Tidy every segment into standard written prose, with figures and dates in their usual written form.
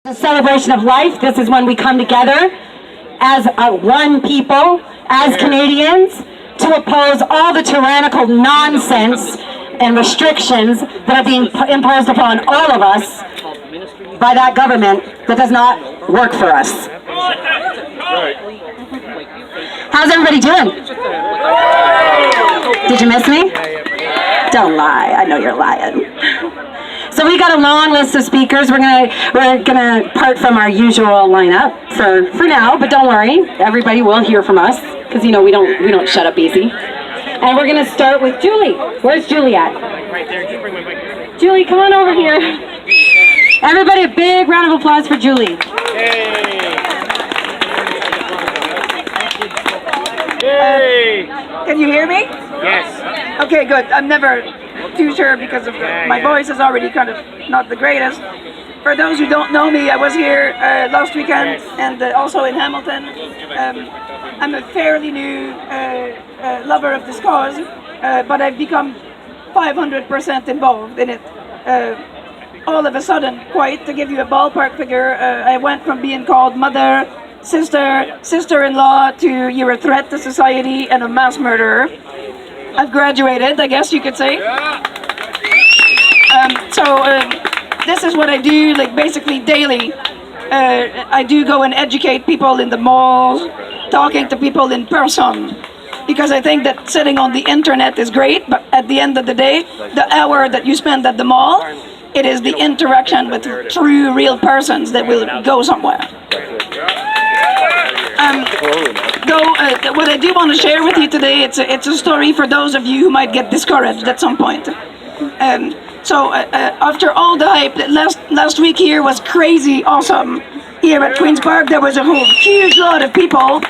A celebration of life. This is when we come together as one people, as Canadians, to oppose all the tyrannical nonsense and restrictions that are being imposed upon all of us by that government that does not work for us. How's everybody doing? Did you miss me? Don't lie. I know you're lying. So we got a long list of speakers. We're gonna part from our usual lineup for now, but don't worry, everybody will hear from us because we don't shut up easy. And we're gonna start with Julie. Where's Julie at? Right there. Can you bring my mic? Julie, come on over here. Everybody, a big round of applause for Julie. Hey! Hey! Can you hear me? Yes. Okay, good. I'm never too sure because of my voice is already kind of not the greatest. For those who don't know me, I was here last weekend and also in Hamilton. I'm a fairly new lover of this cause, but I've become 500% involved in it. All of a sudden, quite to give you a ballpark figure, I went from being called mother, sister, sister-in-law to you're a threat to society and a mass murderer. I've graduated, I guess you could say. This is what I do, like basically daily. I do go and educate people in the malls, talking to people in person, because I think that sitting on the internet is great, but at the end of the day, the hour that you spend at the mall, it is the interaction with true, real persons that will go somewhere. What I do want to share with you today, it's a story for those of you who might get discouraged at some point. After all the hype, last week here was crazy awesome. Here at Queen's Park, there was a whole huge lot of people.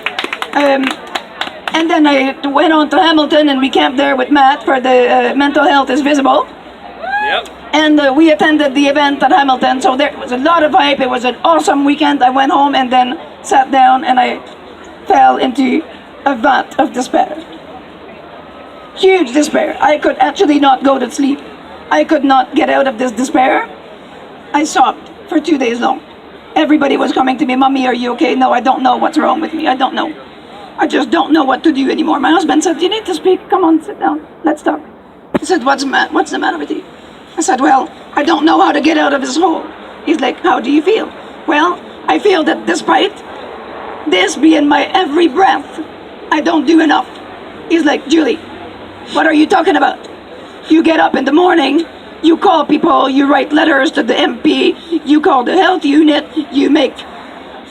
And then I went on to Hamilton and we camped there with Matt for the Mental Health is Visible. Yep. And we attended the event at Hamilton, so there was a lot of hype. It was an awesome weekend. I went home and then sat down and I fell into a vat of despair. Huge despair. I could actually not go to sleep. I could not get out of this despair. I sobbed for 2 days long. Everybody was coming to me, "Mommy, are you okay?" No, I don't know what's wrong with me. I don't know. I just don't know what to do anymore. My husband said, "You need to speak. Come on, sit down. Let's talk." He said, What's the matter with you?" I said, "Well, I don't know how to get out of this hole." He's like, "How do you feel?" "Well, I feel that despite this being my every breath, I don't do enough." He's like, "Julie, what are you talking about? You get up in the morning, you call people, you write letters to the MP, you call the health unit, you make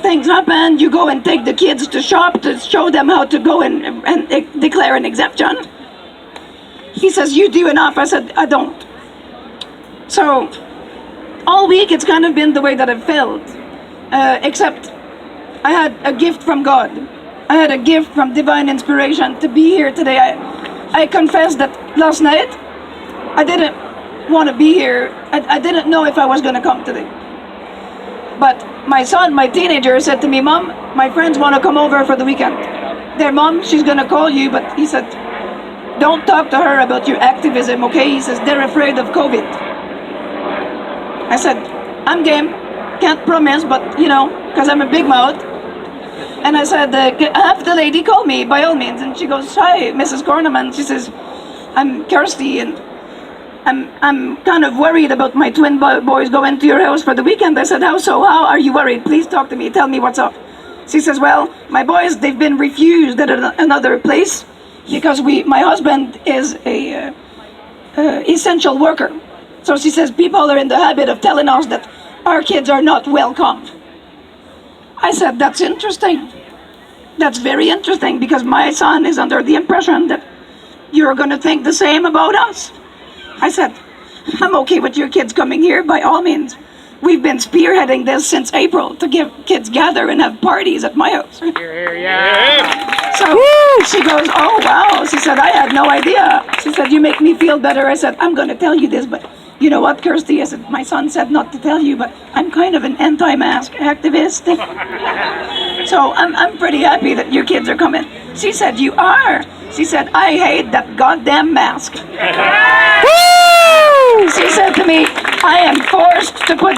things happen, you go and take the kids to shop to show them how to go and declare an exemption." He says, "You do enough." I said, "I don't." So all week it's kind of been the way that I've felt, except I had a gift from God. I had a gift from divine inspiration to be here today. I confess that last night I didn't want to be here. I didn't know if I was going to come today. But my son, my teenager, said to me, "Mom, my friends want to come over for the weekend. Their mom, she's going to call you," but he said, "Don't talk to her about your activism, okay?" He says, "They're afraid of COVID." I said, "I'm game. Can't promise, but because I'm a big mouth." And I said, "Have the lady call me by all means." And she goes, "Hi, Mrs. Corneman." She says, "I'm Kirsty, and I'm kind of worried about my twin boys going to your house for the weekend." I said, "How so? How are you worried? Please talk to me. Tell me what's up." She says, "Well, my boys, they've been refused at another place because my husband is a essential worker. So she says people are in the habit of telling us that our kids are not welcome." I said, "That's interesting. That's very interesting because my son is under the impression that you're going to think the same about us." I said, "I'm okay with your kids coming here by all means. We've been spearheading this since April to give kids gather and have parties at my house." Here, yeah. So she goes, "Oh, wow." She said, "I had no idea." She said, "You make me feel better." I said, "I'm going to tell you this, but you know what, Kirsty?" I said, "My son said not to tell you, but I'm kind of an anti-mask activist." So I'm pretty happy that your kids are coming." She said, "You are." She said, "I hate that goddamn mask." She said to me, "I am forced to put